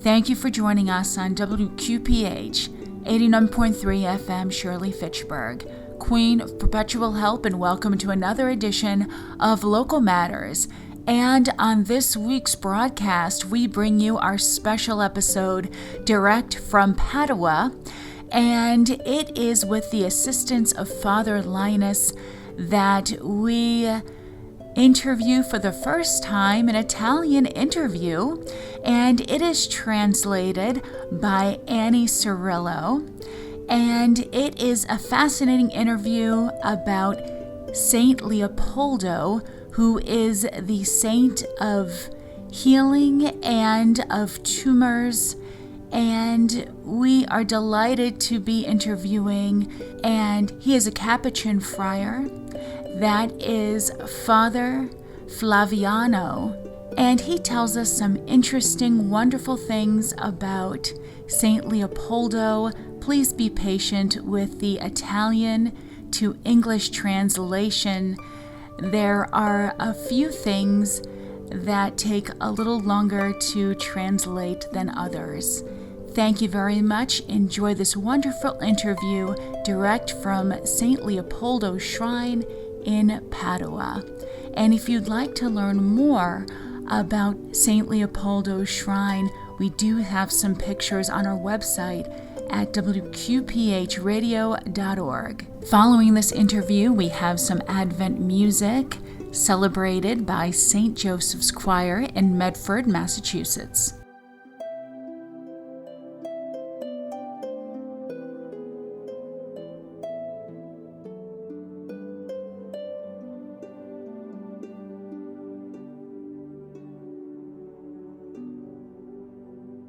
Thank you for joining us on WQPH 89.3 FM Shirley Fitchburg, Queen of Perpetual Help, and welcome to another edition of Local Matters. And on this week's broadcast, we bring you our special episode direct from Padua, and it is with the assistance of Father Linus that we interview for the first time an Italian interview, and it is translated by Annie Cirillo, and it is a fascinating interview about Saint Leopoldo, who is the saint of healing and of tumors, and we are delighted to be interviewing, and he is a Capuchin friar. That is Father Flaviano, and he tells us some interesting, wonderful things about Saint Leopoldo. Please be patient with the Italian to English translation. There are a few things that take a little longer to translate than others. Thank you very much. Enjoy this wonderful interview direct from St. Leopoldo's Shrine in Padua. And if you'd like to learn more about St. Leopoldo's Shrine, we do have some pictures on our website at wqphradio.org. Following this interview, we have some Advent music celebrated by St. Joseph's Choir in Medford, Massachusetts.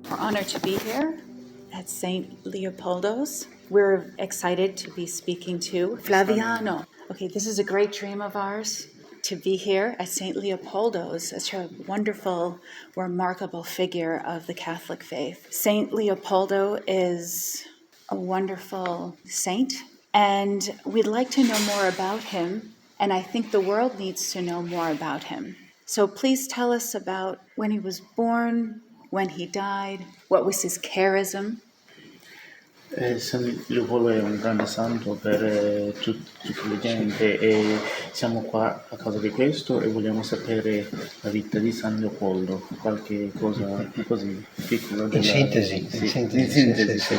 We're honored to be here at St. Leopoldo's. We're excited to be speaking to Flaviano. Okay, this is a great dream of ours to be here at St. Leopoldo's, such a wonderful, remarkable figure of the Catholic faith. St. Leopoldo is a wonderful saint, and we'd like to know more about him, and I think the world needs to know more about him. So please tell us about when he was born, when he died, what was his charism. San Leopoldo è un grande santo per tutta la gente e siamo qua a causa di questo e vogliamo sapere la vita di San Leopoldo, qualche cosa così piccola. In sintesi. Sì.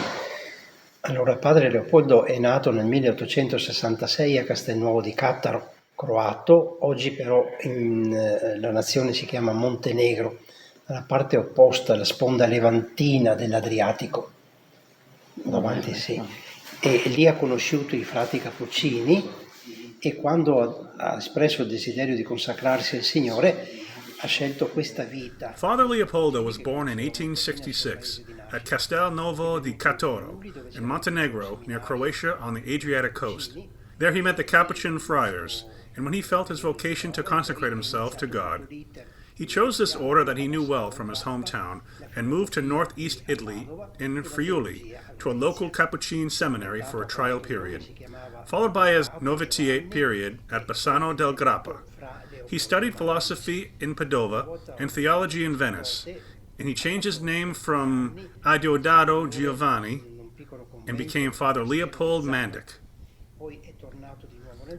Allora, padre Leopoldo è nato nel 1866 a Castelnuovo di Cattaro, croato. Oggi però la nazione si chiama Montenegro, alla parte opposta, la sponda levantina dell'Adriatico. Davanti, sì. E lì ha conosciuto i frati cappuccini e quando ha espresso il desiderio di consacrarsi al Signore ha scelto questa vita. Father Leopoldo was born in 1866 at Castelnuovo di Cattaro in Montenegro, near Croatia on the Adriatic coast. There he met the Capuchin friars, and when he felt his vocation to consecrate himself to God, he chose this order that he knew well from his hometown and moved to northeast Italy in Friuli to a local Capuchin seminary for a trial period, followed by his novitiate period at Bassano del Grappa. He studied philosophy in Padova and theology in Venice, and he changed his name from Adiodato Giovanni and became Father Leopold Mandic.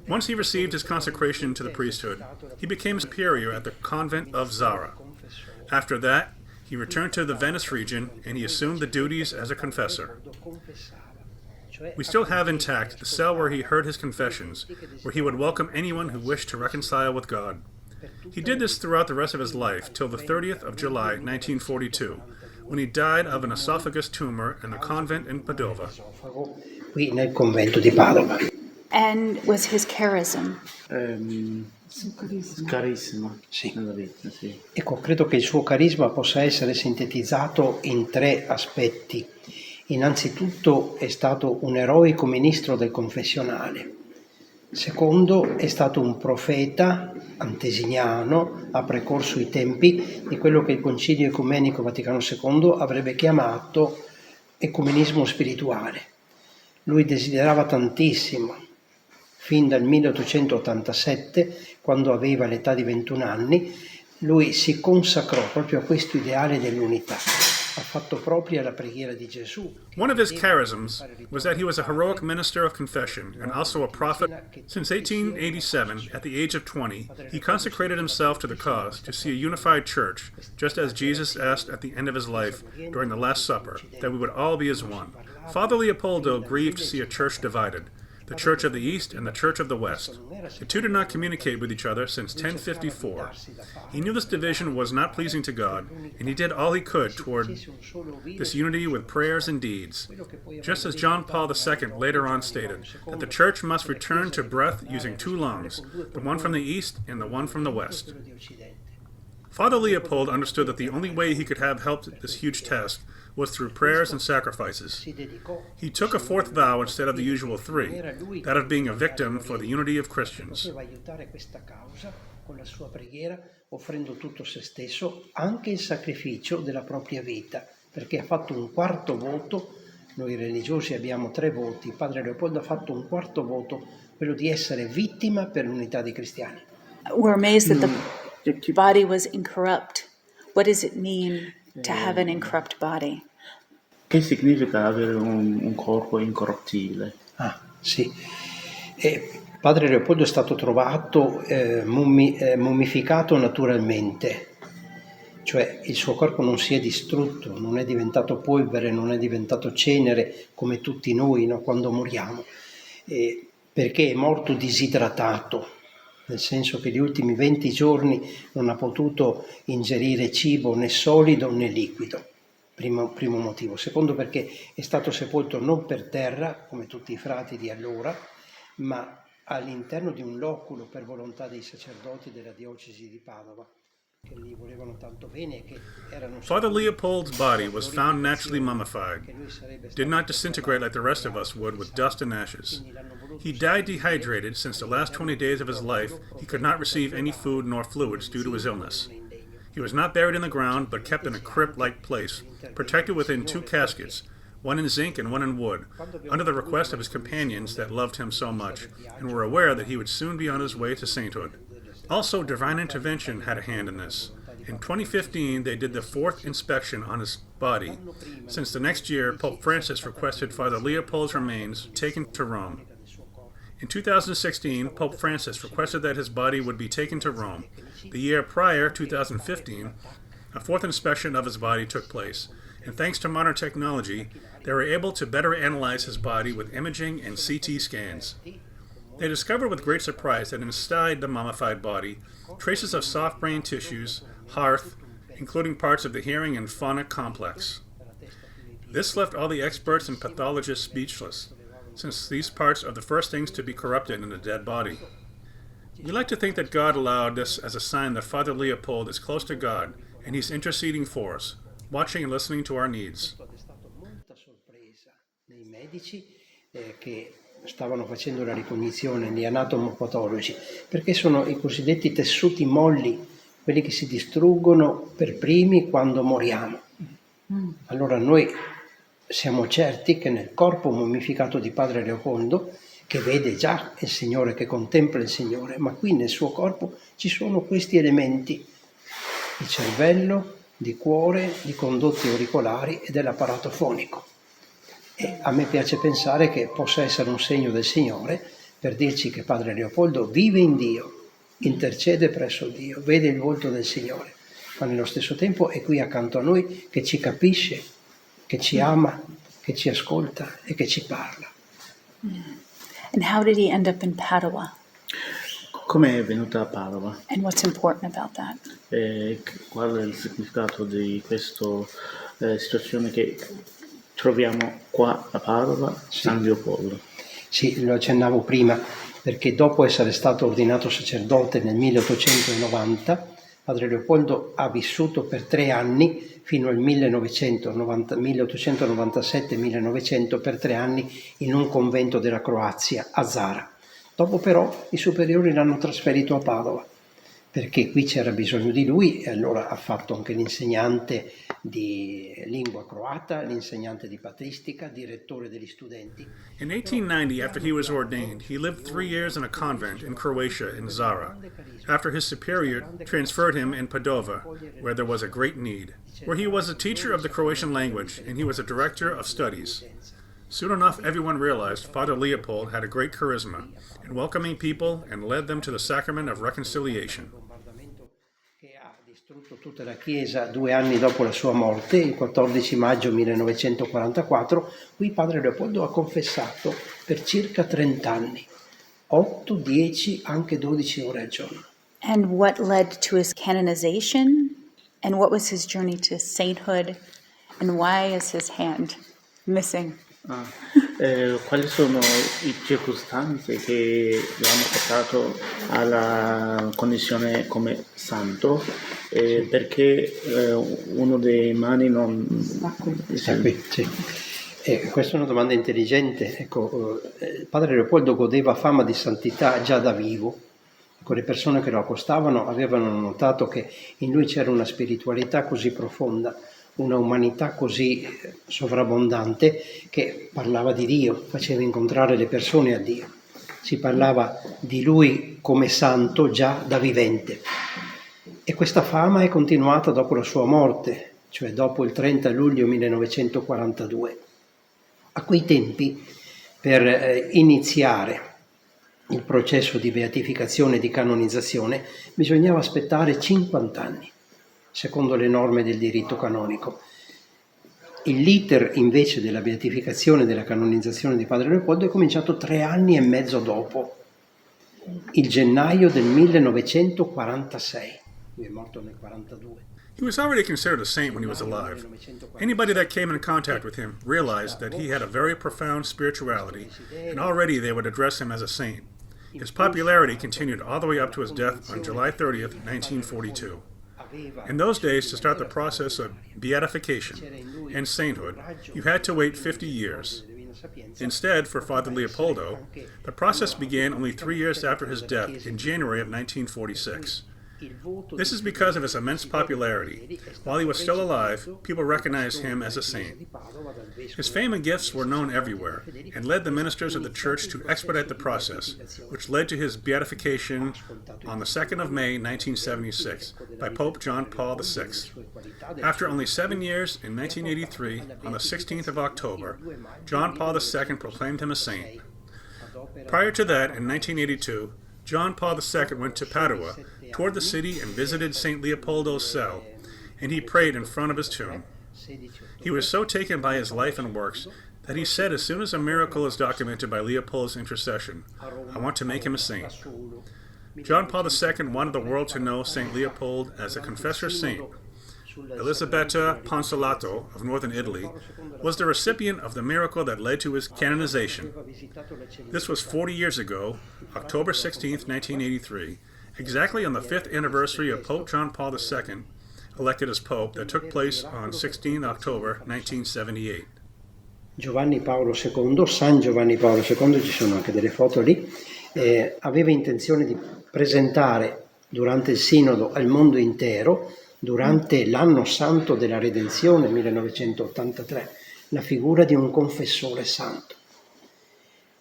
Once he received his consecration to the priesthood, he became superior at the convent of Zara. After that, he returned to the Venice region and he assumed the duties as a confessor. We still have intact the cell where he heard his confessions, where he would welcome anyone who wished to reconcile with God. He did this throughout the rest of his life till the 30th of July, 1942, when he died of an esophagus tumor in the convent in Padova. Qui nel convento di Padova. And was his charism? Carissimo. Sì. Nella vita, sì. Ecco, credo che il suo carisma possa essere sintetizzato in 3 aspetti. Innanzitutto è stato un eroico ministro del confessionale. Secondo, è stato un profeta antesiniano, ha precorso i tempi di quello che il Concilio Ecumenico Vaticano II avrebbe chiamato ecumenismo spirituale. Lui desiderava tantissimo, fin dal 1887, quando aveva l'età di 21 anni, lui si consacrò proprio a questo ideale dell'unità. ha fatto propria la preghiera di Gesù. One of his charisms was that he was a heroic minister of confession and also a prophet. Since 1887, at the age of 20, he consecrated himself to the cause to see a unified church, just as Jesus asked at the end of his life during the Last Supper, that we would all be as one. Father Leopoldo grieved to see a church divided, the Church of the East and the Church of the West. The two did not communicate with each other since 1054. He knew this division was not pleasing to God, and he did all he could toward this unity with prayers and deeds. Just as John Paul II later on stated, that the Church must return to breath using two lungs, the one from the East and the one from the West. Father Leopold understood that the only way he could have helped this huge task was through prayers and sacrifices. He took a fourth vow instead of the usual three, that of being a victim for the unity of Christians. Con la sua preghiera, offrendo tutto se stesso, anche il sacrificio della propria vita, perché ha fatto un quarto voto. Noi religiosi abbiamo 3 voti, padre Leopoldo ha fatto un quarto voto, quello di essere vittima per l'unità dei cristiani. We're amazed that the body was incorrupt. What does it mean to have an incorrupt body? Che significa avere un corpo incorruttibile? Sì. Padre Leopoldo è stato trovato mummificato naturalmente, cioè il suo corpo non si è distrutto, non è diventato polvere, non è diventato cenere come tutti noi, no, quando moriamo, perché è morto disidratato, nel senso che gli ultimi 20 giorni non ha potuto ingerire cibo né solido né liquido. Primo motivo. Secondo, perché è stato sepolto non per terra, come tutti i frati di allora, ma all'interno di un loculo per volontà dei sacerdoti della diocesi di Padova, che gli volevano tanto bene e che erano... Father Leopold's body was found naturally mummified, did not disintegrate like the rest of us would with dust and ashes. He died dehydrated since the last 20 days of his life he could not receive any food nor fluids due to his illness. He was not buried in the ground, but kept in a crypt-like place, protected within 2 caskets, one in zinc and one in wood, under the request of his companions that loved him so much, and were aware that he would soon be on his way to sainthood. Also, divine intervention had a hand in this. In 2015, they did the 4th inspection on his body, since the next year, Pope Francis requested Father Leopold's remains taken to Rome. In 2016, Pope Francis requested that his body would be taken to Rome. The year prior, 2015, a 4th inspection of his body took place, and thanks to modern technology, they were able to better analyze his body with imaging and CT scans. They discovered with great surprise that inside the mummified body, traces of soft brain tissues, hearth, including parts of the hearing and phonic complex. This left all the experts and pathologists speechless, since these parts are the first things to be corrupted in a dead body. We like to think that God allowed this as a sign that Father Leopold is close to God, and he's interceding for us, watching and listening to our needs. È stata molta sorpresa nei medici che stavano facendo la ricognizione, gli anatomopatologi, perché sono i cosiddetti tessuti molli, quelli che si distruggono per primi quando moriamo. Allora noi siamo certi che nel corpo mummificato di padre Leopoldo, che vede già il Signore, che contempla il Signore, ma qui nel suo corpo ci sono questi elementi: di cervello, di cuore, di condotti auricolari e dell'apparato fonico. E a me piace pensare che possa essere un segno del Signore per dirci che padre Leopoldo vive in Dio, intercede presso Dio, vede il volto del Signore, ma nello stesso tempo è qui accanto a noi, che ci capisce, che ci ama, che ci ascolta e che ci parla. And how did he end up in Padua? Come è venuta a Padova? And what's important about that? Qual è il significato di questa situazione che troviamo qua a Padova, San Leopoldo? Sì, lo accennavo prima, perché dopo essere stato ordinato sacerdote nel 1890, padre Leopoldo ha vissuto per 3 anni, fino al 1897-1900, per 3 anni in un convento della Croazia, a Zara. Dopo però i superiori l'hanno trasferito a Padova, perché qui c'era bisogno di lui e allora ha fatto anche l'insegnante di lingua croata, l'insegnante di patristica, direttore degli studenti. In 1890, after he was ordained, he lived 3 years in a convent in Croatia, in Zara, after his superior transferred him in Padova, where there was a great need, where he was a teacher of the Croatian language and he was a director of studies. Soon enough, everyone realized Father Leopold had a great charisma in welcoming people and led them to the sacrament of reconciliation. Che ha distrutto tutta la Chiesa 2 anni dopo la sua morte, il 14 maggio 1944, qui padre Leopoldo ha confessato per circa 30 anni, 8, 10, anche 12 ore al giorno. And what led to his canonization? And what was his journey to sainthood? And why is his hand missing? Quali sono le circostanze che lo hanno portato alla condizione come santo? Perché uno dei mani non... Sì. Questa è una domanda intelligente. Ecco, padre Leopoldo godeva fama di santità già da vivo. Ecco, le persone che lo accostavano avevano notato che in lui c'era una spiritualità così profonda, una umanità così sovrabbondante, che parlava di Dio, faceva incontrare le persone a Dio. Si parlava di lui come santo già da vivente. E questa fama è continuata dopo la sua morte, cioè dopo il 30 luglio 1942. A quei tempi, per iniziare il processo di beatificazione e di canonizzazione, bisognava aspettare 50 anni, secondo le norme del diritto canonico. L'iter invece della beatificazione e della canonizzazione di padre Leopoldo è cominciato 3 anni e mezzo dopo, il gennaio del 1946. Lui è morto nel 1942. He was already considered a saint when he was alive. Anybody that came in contact with him realized that he had a very profound spirituality, and already they would address him as a saint. His popularity continued all the way up to his death on July 30th, 1942. In those days, to start the process of beatification and sainthood, you had to wait 50 years. Instead, for Father Leopoldo, the process began only 3 years after his death in January of 1946. This is because of his immense popularity. While he was still alive, people recognized him as a saint. His fame and gifts were known everywhere, and led the ministers of the Church to expedite the process, which led to his beatification on the 2nd of May, 1976, by Pope John Paul VI. After only 7 years, in 1983, on the 16th of October, John Paul II proclaimed him a saint. Prior to that, in 1982, John Paul II went to Padua, toured the city and visited St. Leopoldo's cell, and he prayed in front of his tomb. He was so taken by his life and works that he said as soon as a miracle is documented by Leopold's intercession, I want to make him a saint. John Paul II wanted the world to know St. Leopold as a confessor saint. Elisabetta Ponsolato of northern Italy was the recipient of the miracle that led to his canonization. This was 40 years ago, October 16, 1983, exactly on the 5th anniversary of Pope John Paul II, elected as Pope, that took place on 16 October 1978. Giovanni Paolo II, San Giovanni Paolo II, ci sono anche delle foto lì, aveva intenzione di presentare durante il Sinodo al mondo intero, durante l'anno santo della Redenzione 1983, la figura di un confessore santo.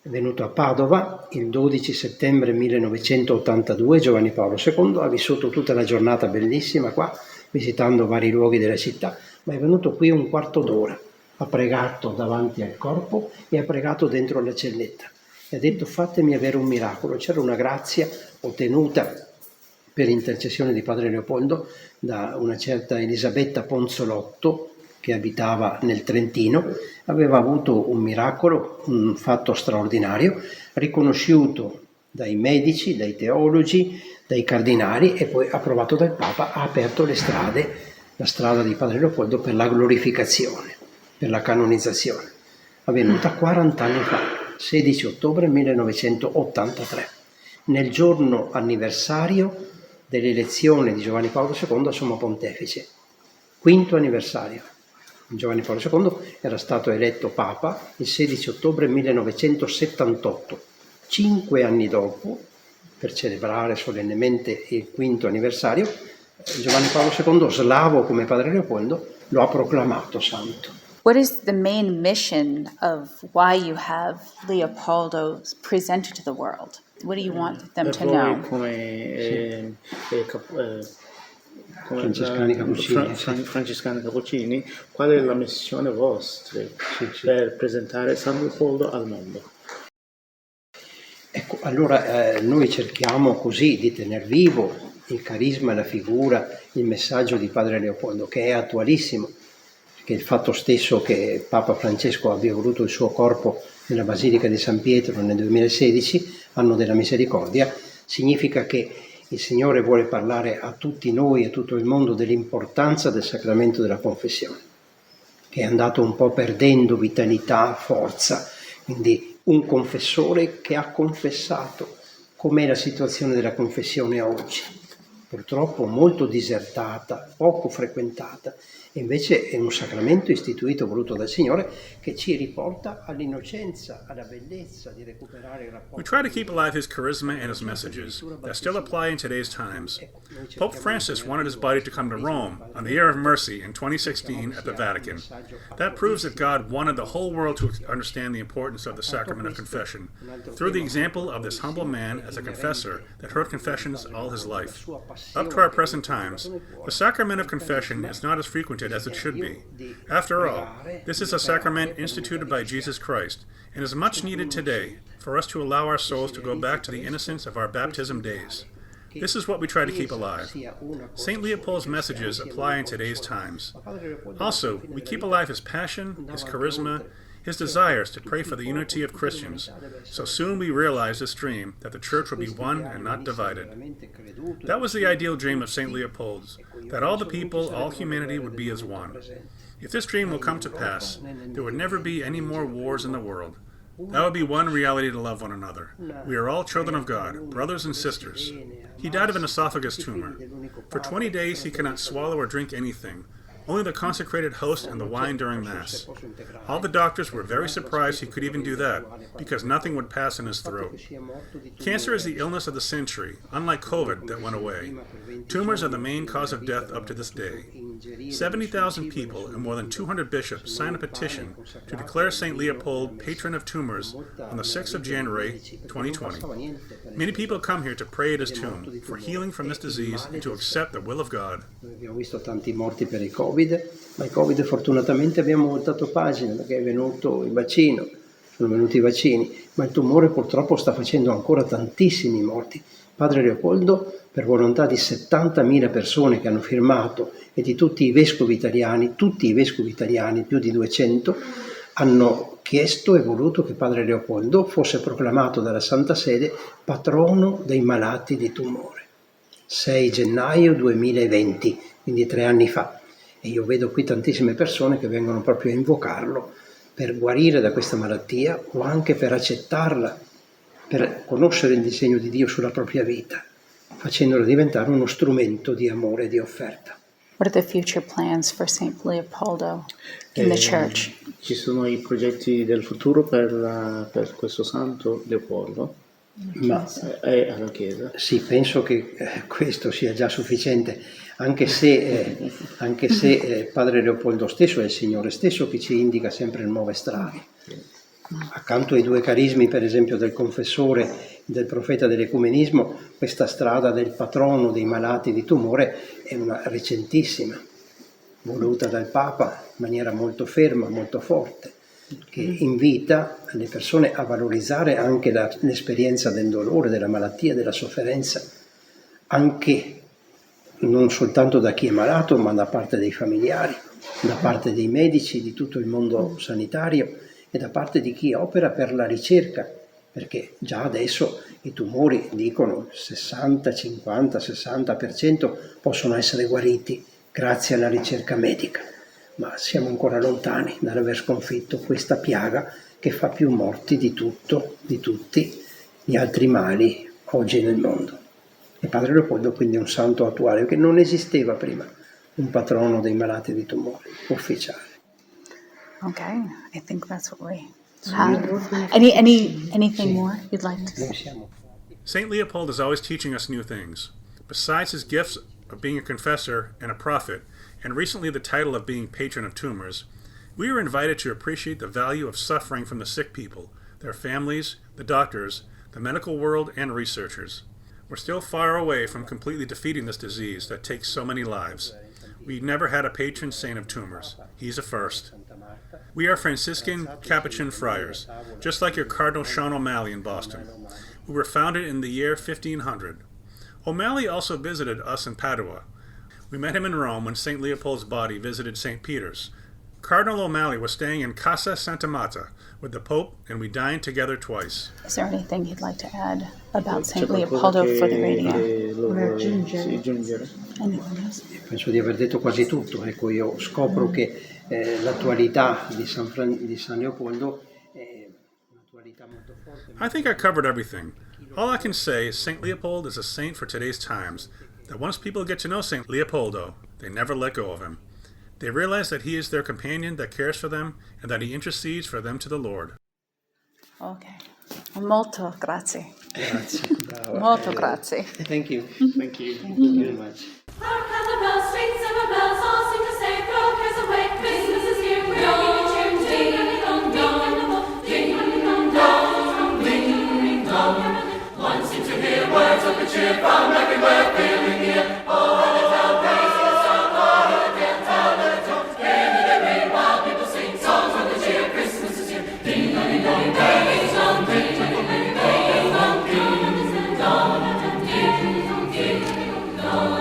È venuto a Padova il 12 settembre 1982, Giovanni Paolo II ha vissuto tutta la giornata bellissima qua, visitando vari luoghi della città, ma è venuto qui un quarto d'ora, ha pregato davanti al corpo e ha pregato dentro la celletta e ha detto fatemi avere un miracolo. C'era una grazia ottenuta per intercessione di padre Leopoldo da una certa Elisabetta Ponzolotto che abitava nel Trentino, aveva avuto un miracolo, un fatto straordinario, riconosciuto dai medici, dai teologi, dai cardinali e poi approvato dal Papa, ha aperto le strade, la strada di padre Leopoldo per la glorificazione, per la canonizzazione, avvenuta 40 anni fa, 16 ottobre 1983, nel giorno anniversario dell'elezione di Giovanni Paolo II a Sommo Pontefice, quinto anniversario. Giovanni Paolo II era stato eletto Papa il 16 ottobre 1978, 5 anni dopo, per celebrare solennemente il quinto anniversario, Giovanni Paolo II, slavo come padre Leopoldo, lo ha proclamato santo. What is the main mission of why you have Leopoldo presented to the world? What do you want them Per to voi know? come Francescani Cappuccini, francescani cappuccini, qual è la missione vostra per presentare San Leopoldo al mondo? Ecco, allora noi cerchiamo così di tener vivo il carisma, la figura, il messaggio di padre Leopoldo, che è attualissimo, perché il fatto stesso che Papa Francesco abbia voluto il suo corpo nella Basilica di San Pietro nel 2016, anno della misericordia, significa che il Signore vuole parlare a tutti noi e a tutto il mondo dell'importanza del sacramento della confessione, che è andato un po' perdendo vitalità, forza, quindi un confessore che ha confessato. Com'è la situazione della confessione oggi? Purtroppo molto disertata, poco frequentata, e invece è un sacramento istituito, voluto dal Signore, che ci riporta all'innocenza, alla bellezza di recuperare il rapporto. We try to keep alive his charisma and his messages that still apply in today's times. Pope Francis wanted his body to come to Rome on the Year of Mercy in 2016 at the Vatican. That proves that God wanted the whole world to understand the importance of the sacrament of confession through the example of this humble man as a confessor that heard confessions all his life. Up to our present times, the sacrament of confession is not as frequented as it should be. After all, this is a sacrament instituted by Jesus Christ and is much needed today for us to allow our souls to go back to the innocence of our baptism days. This is what we try to keep alive. St. Leopold's messages apply in today's times. Also, we keep alive his passion, his charisma, his desires to pray for the unity of Christians, so soon we realize this dream that the Church will be one and not divided. That was the ideal dream of St. Leopold's, that all the people, all humanity would be as one. If this dream will come to pass, there would never be any more wars in the world. That would be one reality to love one another. We are all children of God, brothers and sisters. He died of an esophagus tumor. For 20 days he cannot swallow or drink anything, only the consecrated host and the wine during Mass. All the doctors were very surprised he could even do that, because nothing would pass in his throat. Cancer is the illness of the century, unlike COVID that went away. Tumors are the main cause of death up to this day. 70,000 people and more than 200 bishops signed a petition to declare St. Leopold patron of tumors on the 6th of January 2020. Many people come here to pray at his tomb for healing from this disease and to accept the will of God. Abbiamo visto tanti morti per il Covid, ma il Covid fortunatamente abbiamo voltato pagina perché è venuto il vaccino, sono venuti i vaccini, ma il tumore purtroppo sta facendo ancora tantissimi morti. Padre Leopoldo, per volontà di 70.000 persone che hanno firmato e di tutti i vescovi italiani, più di 200, hanno chiesto e voluto che Padre Leopoldo fosse proclamato dalla Santa Sede patrono dei malati di tumore. 6 gennaio 2020, quindi 3 anni fa. E io vedo qui tantissime persone che vengono proprio a invocarlo per guarire da questa malattia o anche per accettarla, per conoscere il disegno di Dio sulla propria vita, facendolo diventare uno strumento di amore e di offerta. What are the future plans for St. Leopoldo in the Church? Ci sono i progetti del futuro per questo santo Leopoldo? Ma Alla Chiesa? sì, penso che questo sia già sufficiente, anche se Padre Leopoldo stesso è il Signore stesso che ci indica sempre nuove strade. Accanto ai due carismi, per esempio, del confessore e del profeta dell'ecumenismo, questa strada del patrono dei malati di tumore è una recentissima, voluta dal Papa in maniera molto ferma, molto forte, che invita le persone a valorizzare anche l'esperienza del dolore, della malattia, della sofferenza, anche non soltanto da chi è malato, ma da parte dei familiari, da parte dei medici, di tutto il mondo sanitario e da parte di chi opera per la ricerca, perché già adesso i tumori, dicono, 60, 50, 60% possono essere guariti grazie alla ricerca medica. Ma siamo ancora lontani dall'aver sconfitto questa piaga che fa più morti di tutti gli altri mali oggi nel mondo. E Padre Leopoldo quindi è un santo attuale, che non esisteva prima, un patrono dei malati di tumore ufficiale. Okay, I think that's what we have. Anything more you'd like to say? Noi siamo St. Leopold is always teaching us new things. Besides his gifts of being a confessor and a prophet, and recently the title of being patron of tumors, we are invited to appreciate the value of suffering from the sick people, their families, the doctors, the medical world, and researchers. We're still far away from completely defeating this disease that takes so many lives. We never had a patron saint of tumors. He's a first. We are Franciscan Capuchin friars, just like your Cardinal Sean O'Malley in Boston. We were founded in the year 1500. O'Malley also visited us in Padua. We met him in Rome when St. Leopold's body visited St. Peter's. Cardinal O'Malley was staying in Casa Santa Marta with the Pope, and we dined together twice. Is there anything you'd like to add about St. Leopoldo for the radio? Anything else? Penso di aver detto quasi tutto. Ecco, io scopro che l'attualità di San Leopoldo è un'attualità molto forte. I think I covered everything. All I can say is St. Leopold is a saint for today's times, that once people get to know St. Leopoldo, they never let go of him. They realize that he is their companion that cares for them and that he intercedes for them to the Lord. Okay. Molto grazie. Grazie. Brava. Molto grazie. Thank you. Thank you. Thank you very much. Hark at the bells, sweet silver bells, all sing to say, throw cares away. Christmas is here, we're all giving cheer. Ding and dong, ding and dong, dong, ding and dong. One seems to hear words of good cheer from everywhere, filling the air. Oh, and the town praises the song, oh, and again tell the tone. Hear me they ring while people sing songs of good cheer. Christmas is here. Ding and dong, ding and dong, ding and dong, ding and dong, ding and dong, ding and dong.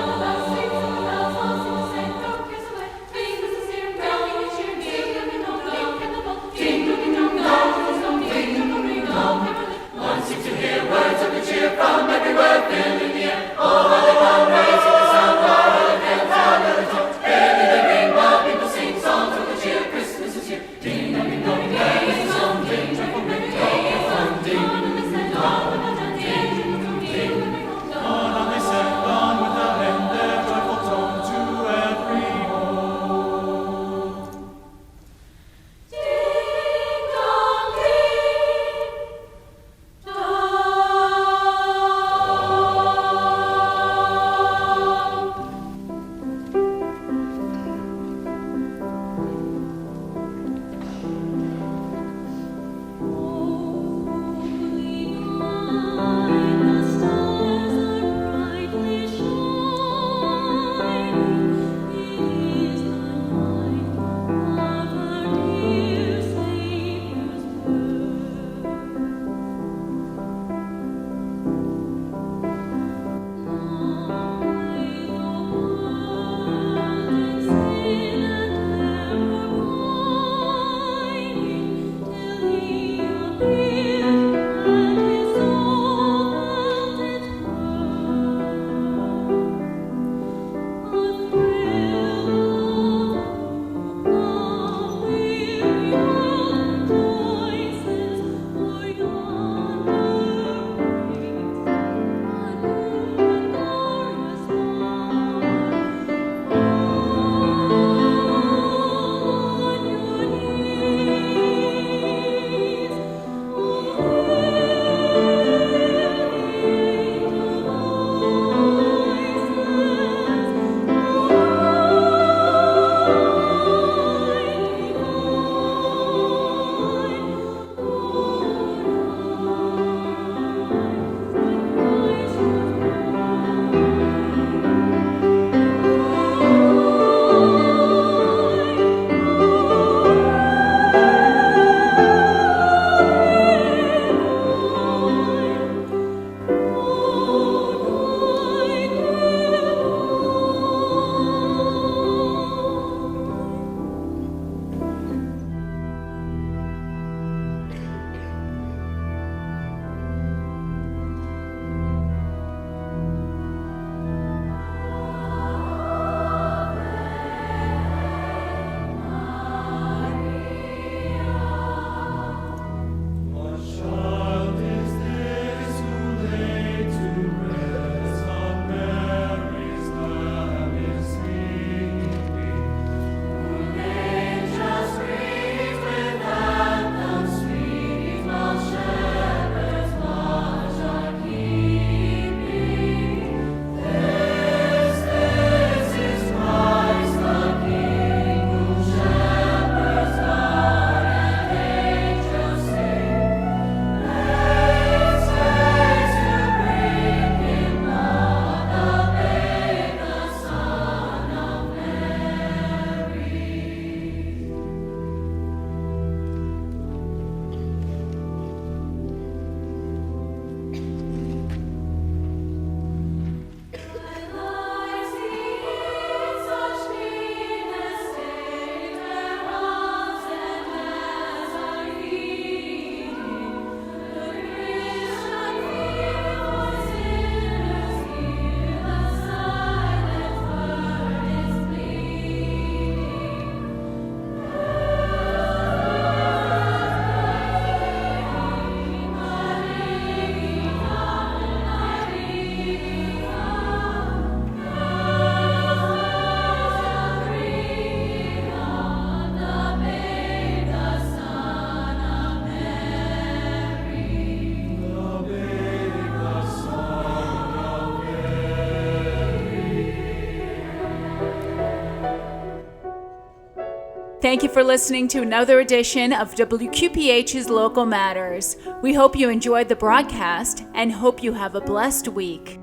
Thank you for listening to another edition of WQPH's Local Matters. We hope you enjoyed the broadcast and hope you have a blessed week.